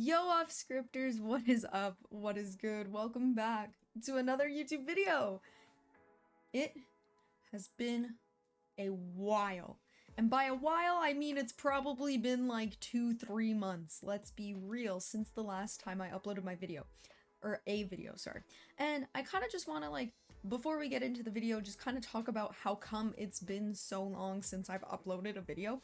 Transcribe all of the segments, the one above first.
Yo off scripters, what is up? What is good? Welcome back to another YouTube video. It has been a while. And by a while, I mean it's probably been like 2-3 months. Let's be real, since the last time I uploaded my video. Or a video, sorry. And I kind of just want to before we get into the video, just kind of talk about how come it's been so long since I've uploaded a video.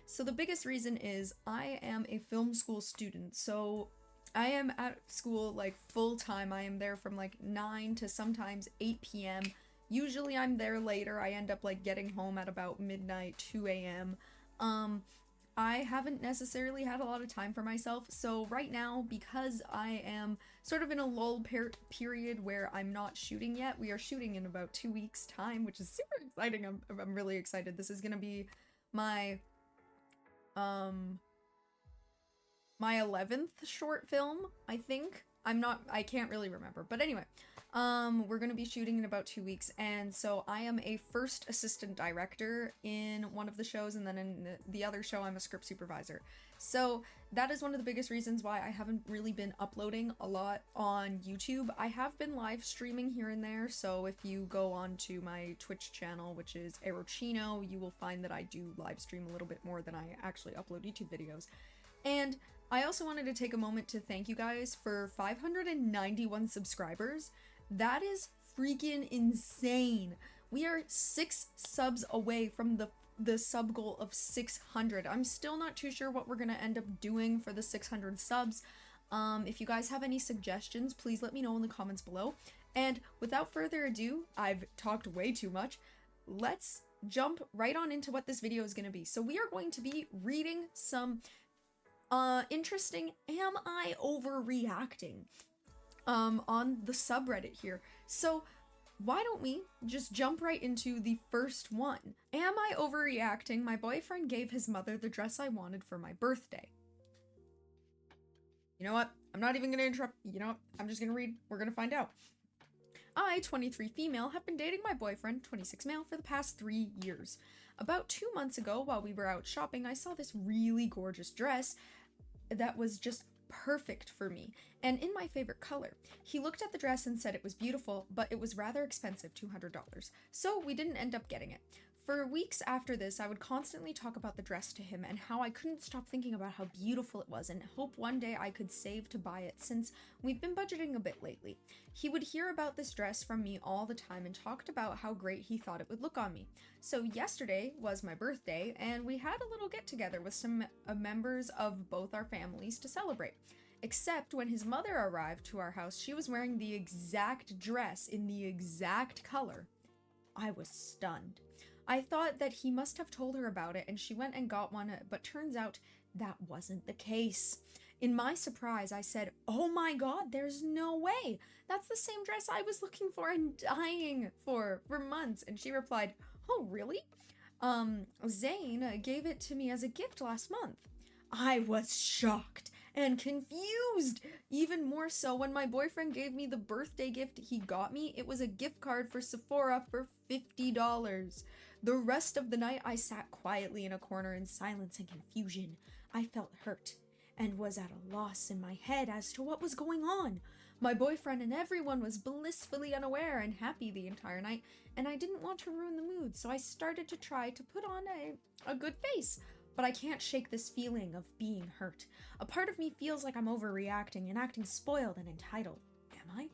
So the biggest reason is I am a film school student, so I am at school like full time. I am there from like 9 to sometimes 8 p.m. Usually I'm there later. I end up like getting home at about midnight, 2 a.m. I haven't necessarily had a lot of time for myself, so right now, because I am sort of in a lull period where I'm not shooting yet, we are shooting in about 2 weeks' time, which is super exciting. I'm really excited. This is gonna be my my 11th short film, I think. I can't really remember, but anyway, we're gonna be shooting in about 2 weeks, and so I am a first assistant director in one of the shows, and then in the other show I'm a script supervisor. So that is one of the biggest reasons why I haven't really been uploading a lot on YouTube. I have been live streaming here and there, so if you go on to my Twitch channel, which is Ccinos, you will find that I do live stream a little bit more than I actually upload YouTube videos. And I also wanted to take a moment to thank you guys for 591 subscribers. That is freaking insane. We are 6 subs away from the sub goal of 600. I'm still not too sure what we're gonna end up doing for the 600 subs. If you guys have any suggestions, please let me know in the comments below. And without further ado, I've talked way too much. Let's jump right on into what this video is gonna be. So we are going to be reading some interesting am I overreacting on the subreddit here. So why don't we just jump right into the first one? Am I overreacting? My boyfriend gave his mother the dress I wanted for my birthday. You know what? I'm not even gonna interrupt. You know what? I'm just gonna read. We're gonna find out. I, 23 female, have been dating my boyfriend, 26 male, for the past 3 years. About 2 months ago, while we were out shopping, I saw this really gorgeous dress that was just perfect for me and in my favorite color. He looked at the dress and said it was beautiful, but it was rather expensive, $200. So we didn't end up getting it. For weeks after this, I would constantly talk about the dress to him and how I couldn't stop thinking about how beautiful it was and hope one day I could save to buy it since we've been budgeting a bit lately. He would hear about this dress from me all the time and talked about how great he thought it would look on me. So yesterday was my birthday and we had a little get together with some members of both our families to celebrate. Except when his mother arrived to our house, she was wearing the exact dress in the exact color. I was stunned. I thought that he must have told her about it and she went and got one, but turns out that wasn't the case. In my surprise, I said, "Oh my god, there's no way! That's the same dress I was looking for and dying for months." And she replied, "Oh, really? Zane gave it to me as a gift last month." I was shocked and confused, even more so when my boyfriend gave me the birthday gift he got me. It was a gift card for Sephora for $50. The rest of the night, I sat quietly in a corner in silence and confusion. I felt hurt and was at a loss in my head as to what was going on. My boyfriend and everyone was blissfully unaware and happy the entire night, and I didn't want to ruin the mood, so I started to try to put on a good face. But I can't shake this feeling of being hurt. A part of me feels like I'm overreacting and acting spoiled and entitled. Am I?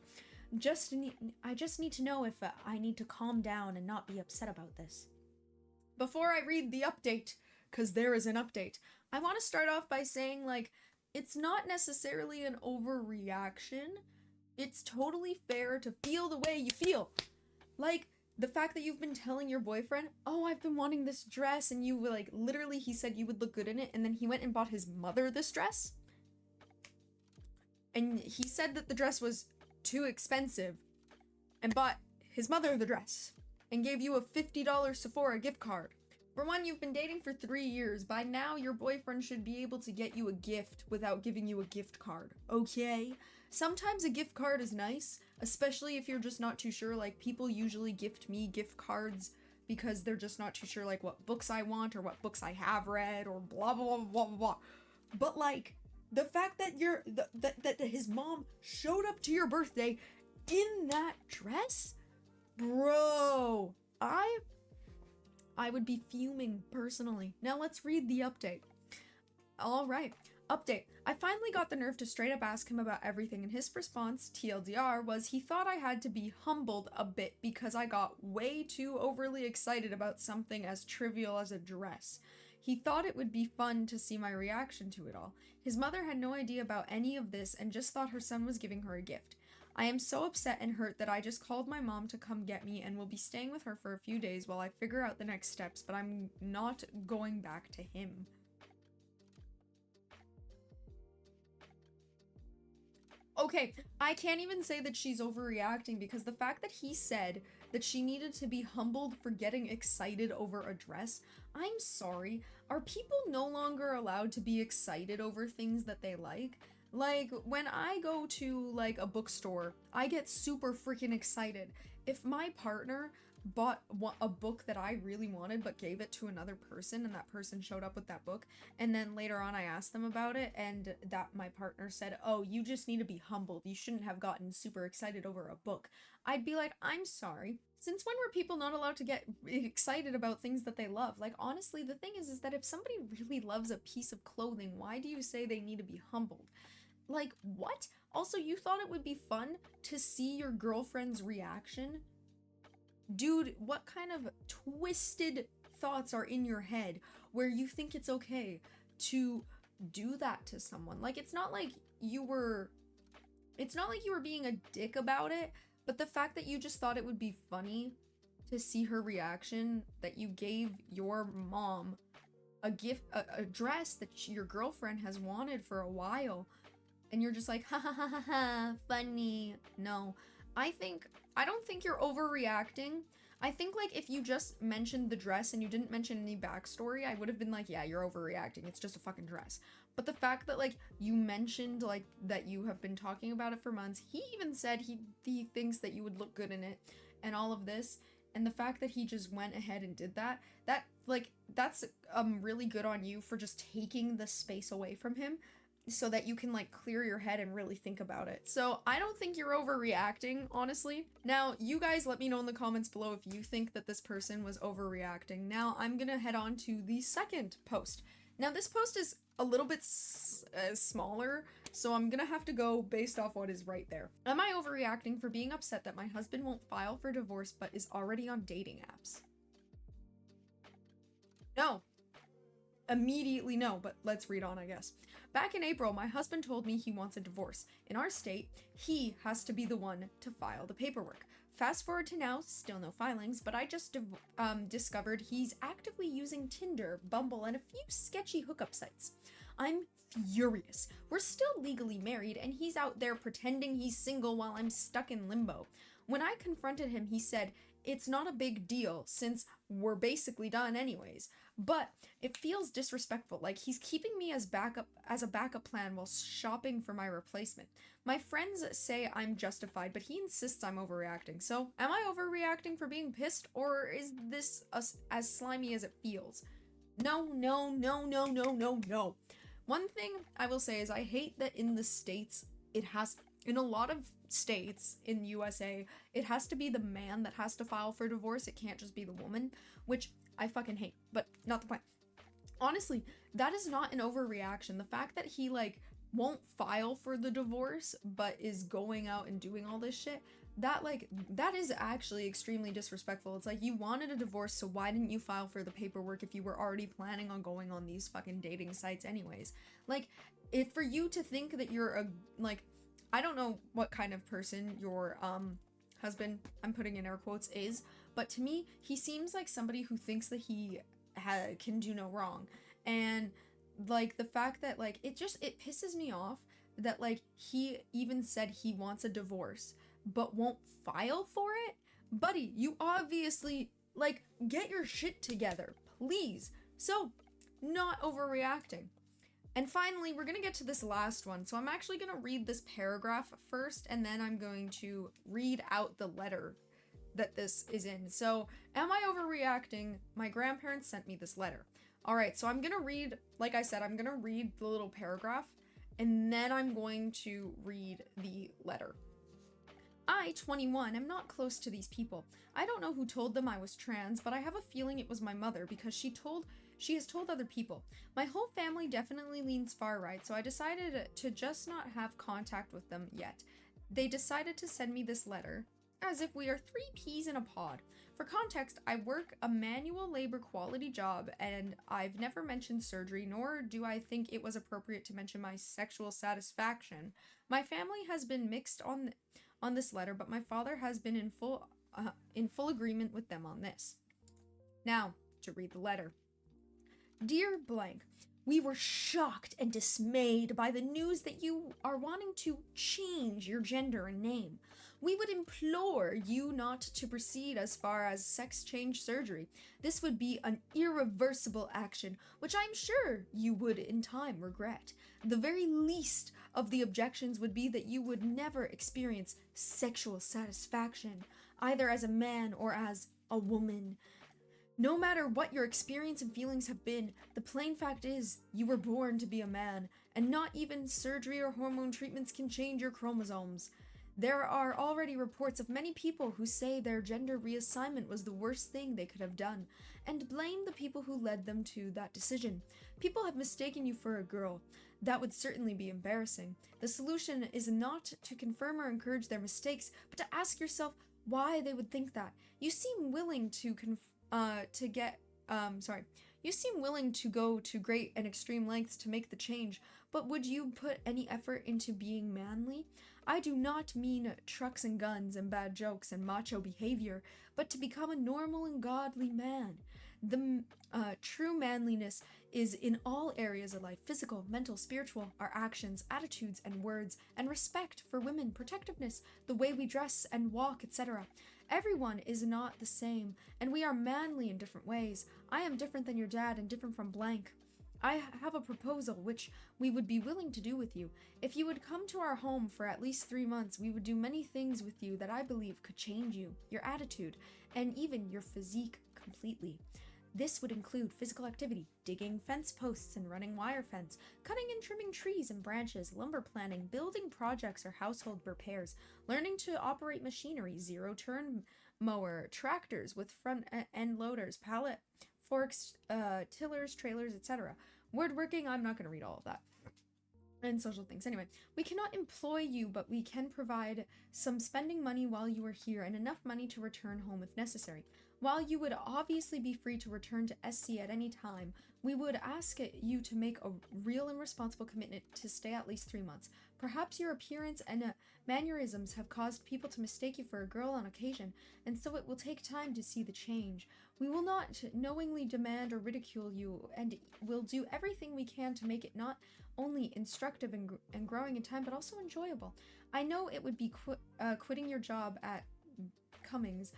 I just need to know if I need to calm down and not be upset about this. Before I read the update, because there is an update, I want to start off by saying, it's not necessarily an overreaction. It's totally fair to feel the way you feel. The fact that you've been telling your boyfriend, "Oh, I've been wanting this dress," and you were literally, he said you would look good in it, and then he went and bought his mother this dress. And he said that the dress was too expensive and bought his mother the dress and gave you a $50 Sephora gift card. For one, you've been dating for 3 years. By now, your boyfriend should be able to get you a gift without giving you a gift card, okay? Sometimes a gift card is nice, especially if you're just not too sure. People usually gift me gift cards because they're just not too sure, what books I want or what books I have read or blah, blah, blah, blah, blah. But, The fact that that his mom showed up to your birthday in that dress, bro, I would be fuming personally. Now let's read the update. All right. Update. I finally got the nerve to straight up ask him about everything, and his response, TLDR, was he thought I had to be humbled a bit because I got way too overly excited about something as trivial as a dress. He thought it would be fun to see my reaction to it all. His mother had no idea about any of this and just thought her son was giving her a gift. I am so upset and hurt that I just called my mom to come get me and will be staying with her for a few days while I figure out the next steps, but I'm not going back to him. Okay, I can't even say that she's overreacting because the fact that he said that she needed to be humbled for getting excited over a dress, I'm sorry, are people no longer allowed to be excited over things that they like? Like, when I go to, like, a bookstore, I get super freaking excited. If my partner bought a book that I really wanted but gave it to another person and that person showed up with that book, and then later on I asked them about it and that my partner said, oh, you just need to be humbled, you shouldn't have gotten super excited over a book, I'd be like, I'm sorry, since when were people not allowed to get excited about things that they love? Like, honestly, the thing is that if somebody really loves a piece of clothing, why do you say they need to be humbled? Like, what? Also, you thought it would be fun to see your girlfriend's reaction? Dude, what kind of twisted thoughts are in your head where you think it's okay to do that to someone? Like, it's not like you were being a dick about it, but the fact that you just thought it would be funny to see her reaction, that you gave your mom a gift, a dress that your girlfriend has wanted for a while, and you're just like, ha ha ha ha ha, funny. No, I don't think you're overreacting. I think, like, if you just mentioned the dress and you didn't mention any backstory, I would have been like, yeah, you're overreacting. It's just a fucking dress. But the fact that, like, you mentioned, like, that you have been talking about it for months, he even said he thinks that you would look good in it and all of this, and the fact that he just went ahead and did that, that's really good on you for just taking the space away from him, so that you can, like, clear your head and really think about it. So I don't think you're overreacting, honestly. Now, you guys let me know in the comments below if you think that this person was overreacting. Now, I'm gonna head on to the second post. Now, this post is a little bit smaller, so I'm gonna have to go based off what is right there. Am I overreacting for being upset that my husband won't file for divorce but is already on dating apps? No. Immediately no, but let's read on, I guess. Back in April, my husband told me he wants a divorce. In our state, he has to be the one to file the paperwork. Fast forward to now, still no filings, but I just discovered he's actively using Tinder, Bumble, and a few sketchy hookup sites. I'm furious. We're still legally married, and he's out there pretending he's single while I'm stuck in limbo. When I confronted him, he said, it's not a big deal since we're basically done anyways. But it feels disrespectful, like he's keeping me as a backup plan while shopping for my replacement. My friends say I'm justified, but he insists I'm overreacting. So, am I overreacting for being pissed, or is this as slimy as it feels? No, no, no, no, no, no, no. One thing I will say is I hate that in the States, in a lot of states in USA, it has to be the man that has to file for divorce. It can't just be the woman, which I fucking hate, but not the point. Honestly, that is not an overreaction. The fact that he, like, won't file for the divorce, but is going out and doing all this shit, that is actually extremely disrespectful. It's like, you wanted a divorce, so why didn't you file for the paperwork if you were already planning on going on these fucking dating sites anyways? Like, if for you to think that you're I don't know what kind of person your husband, I'm putting in air quotes, is, but to me, he seems like somebody who thinks that he can do no wrong. And, like, the fact that, like, it pisses me off that, like, he even said he wants a divorce, but won't file for it? Buddy, you obviously, like, get your shit together, please. So, not overreacting. And finally, we're gonna get to this last one. So I'm actually gonna read this paragraph first, and then I'm going to read out the letter that this is in. So, am I overreacting? My grandparents sent me this letter. All right, so I'm gonna read, like I said, I'm gonna read the little paragraph, and then I'm going to read the letter. I, 21, am not close to these people. I don't know who told them I was trans, but I have a feeling it was my mother because she has told other people. My whole family definitely leans far right, so I decided to just not have contact with them yet. They decided to send me this letter, as if we are 3 peas in a pod. For context, I work a manual labor quality job, and I've never mentioned surgery, nor do I think it was appropriate to mention my sexual satisfaction. My family has been mixed on this letter, but my father has been in full agreement with them on this. Now, to read the letter. Dear blank, we were shocked and dismayed by the news that you are wanting to change your gender and name. We would implore you not to proceed as far as sex change surgery. This would be an irreversible action, which I'm sure you would in time regret. The very least of the objections would be that you would never experience sexual satisfaction, either as a man or as a woman. No matter what your experience and feelings have been, the plain fact is you were born to be a man, and not even surgery or hormone treatments can change your chromosomes. There are already reports of many people who say their gender reassignment was the worst thing they could have done, and blame the people who led them to that decision. People have mistaken you for a girl. That would certainly be embarrassing. The solution is not to confirm or encourage their mistakes, but to ask yourself why they would think that. You seem willing to You seem willing to go to great and extreme lengths to make the change, but would you put any effort into being manly? I do not mean trucks and guns and bad jokes and macho behavior, but to become a normal and godly man. The true manliness is in all areas of life: physical, mental, spiritual, our actions, attitudes, and words, and respect for women, protectiveness, the way we dress and walk, etc. Everyone is not the same, and we are manly in different ways. I am different than your dad and different from blank. I have a proposal which we would be willing to do with you. If you would come to our home for at least 3 months, we would do many things with you that I believe could change you, your attitude, and even your physique completely. This would include physical activity, digging fence posts and running wire fence, cutting and trimming trees and branches, lumber planning, building projects or household repairs, learning to operate machinery, zero-turn mower, tractors with front-end loaders, pallet forks, tillers, trailers, etc. Woodworking, I'm not going to read all of that. And social things. Anyway, we cannot employ you, but we can provide some spending money while you are here and enough money to return home if necessary. While you would obviously be free to return to SC at any time, we would ask you to make a real and responsible commitment to stay at least 3 months. Perhaps your appearance and mannerisms have caused people to mistake you for a girl on occasion, and so it will take time to see the change. We will not knowingly demand or ridicule you, and will do everything we can to make it not only instructive and growing in time, but also enjoyable. I know it would be quitting your job at Cummings,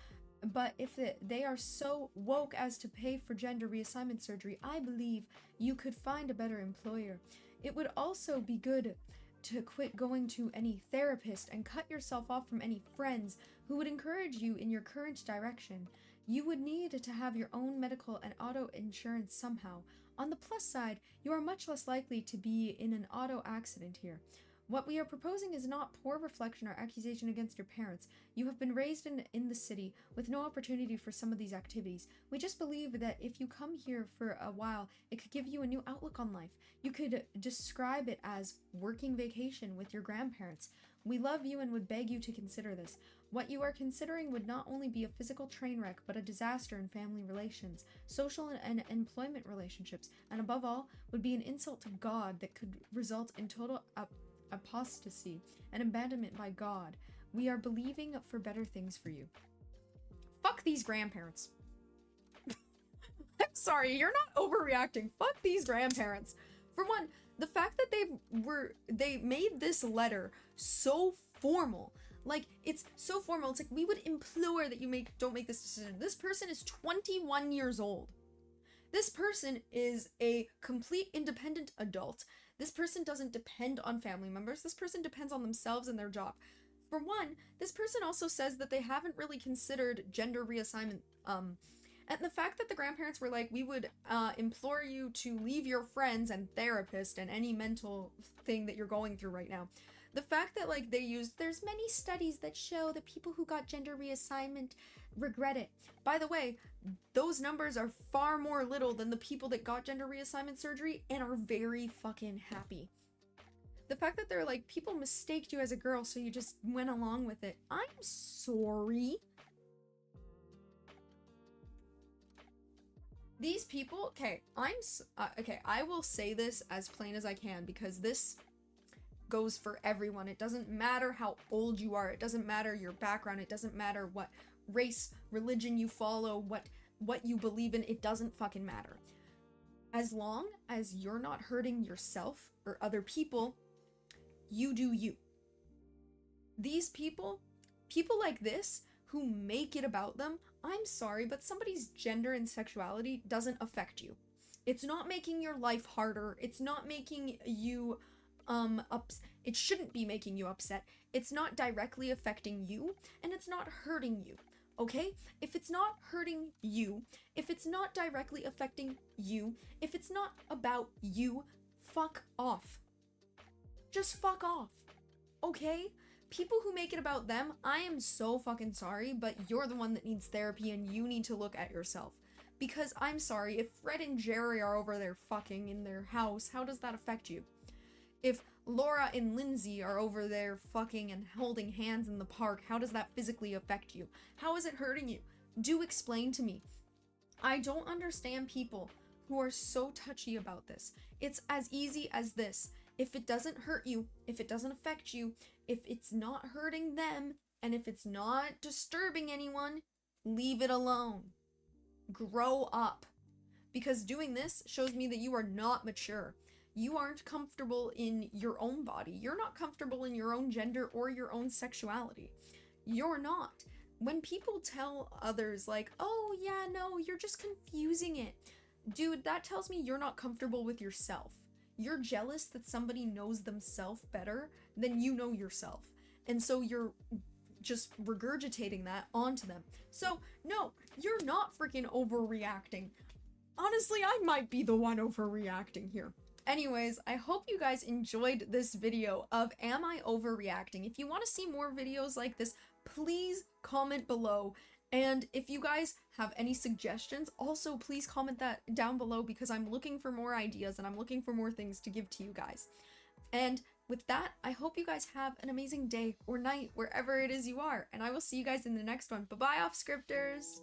but if they are so woke as to pay for gender reassignment surgery, I believe you could find a better employer. It would also be good to quit going to any therapist and cut yourself off from any friends who would encourage you in your current direction. You would need to have your own medical and auto insurance somehow. On the plus side, you are much less likely to be in an auto accident here. What we are proposing is not poor reflection or accusation against your parents. You have been raised in the city with no opportunity for some of these activities. We just believe that if you come here for a while, it could give you a new outlook on life. You could describe it as working vacation with your grandparents. We love you and would beg you to consider this. What you are considering would not only be a physical train wreck, but a disaster in family relations, social and employment relationships, and above all, would be an insult to God that could result in total apostasy and abandonment by God. We are believing for better things for you. Fuck these grandparents. I'm sorry, you're not overreacting. Fuck these grandparents. For one, the fact that they made this letter so formal. Like, it's so formal. It's like, we would implore that you don't make this decision. This person is 21 years old. This person is a complete independent adult. This person doesn't depend on family members. This person depends on themselves and their job. For one, this person also says that they haven't really considered gender reassignment. And And the fact that the grandparents were like, we would implore you to leave your friends and therapist and any mental thing that you're going through right now. The fact that like they used, there's many studies that show that people who got gender reassignment regret it. By the way, those numbers are far more little than the people that got gender reassignment surgery and are very fucking happy. The fact that they're like, people mistaked you as a girl, so you just went along with it. I'm sorry. These people, okay, I will say this as plain as I can because this goes for everyone. It doesn't matter how old you are. It doesn't matter your background. It doesn't matter what race, religion you follow, what you believe in. It doesn't fucking matter. As long as you're not hurting yourself or other people, you do you. These people like this who make it about them, I'm sorry, but somebody's gender and sexuality doesn't affect you. It's not making your life harder. It's not making you it shouldn't be making you upset. It's not directly affecting you, and it's not hurting you. Okay? If it's not hurting you, if it's not directly affecting you, if it's not about you, fuck off. Just fuck off. Okay? People who make it about them, I am so fucking sorry, but you're the one that needs therapy and you need to look at yourself. Because I'm sorry, if Fred and Jerry are over there fucking in their house, how does that affect you? If Laura and Lindsay are over there fucking and holding hands in the park, how does that physically affect you? How is it hurting you? Do explain to me. I don't understand people who are so touchy about this. It's as easy as this. If it doesn't hurt you, if it doesn't affect you, if it's not hurting them, and if it's not disturbing anyone, leave it alone. Grow up. Because doing this shows me that you are not mature. You aren't comfortable in your own body. You're not comfortable in your own gender or your own sexuality. You're not. When people tell others like, oh yeah, no, you're just confusing it. Dude, that tells me you're not comfortable with yourself. You're jealous that somebody knows themselves better than you know yourself. And so you're just regurgitating that onto them. So, no, you're not freaking overreacting. Honestly, I might be the one overreacting here. Anyways, I hope you guys enjoyed this video of Am I Overreacting? If you want to see more videos like this, please comment below. And if you guys have any suggestions, also please comment that down below because I'm looking for more ideas and I'm looking for more things to give to you guys. And with that, I hope you guys have an amazing day or night, wherever it is you are. And I will see you guys in the next one. Bye-bye, off-scripters!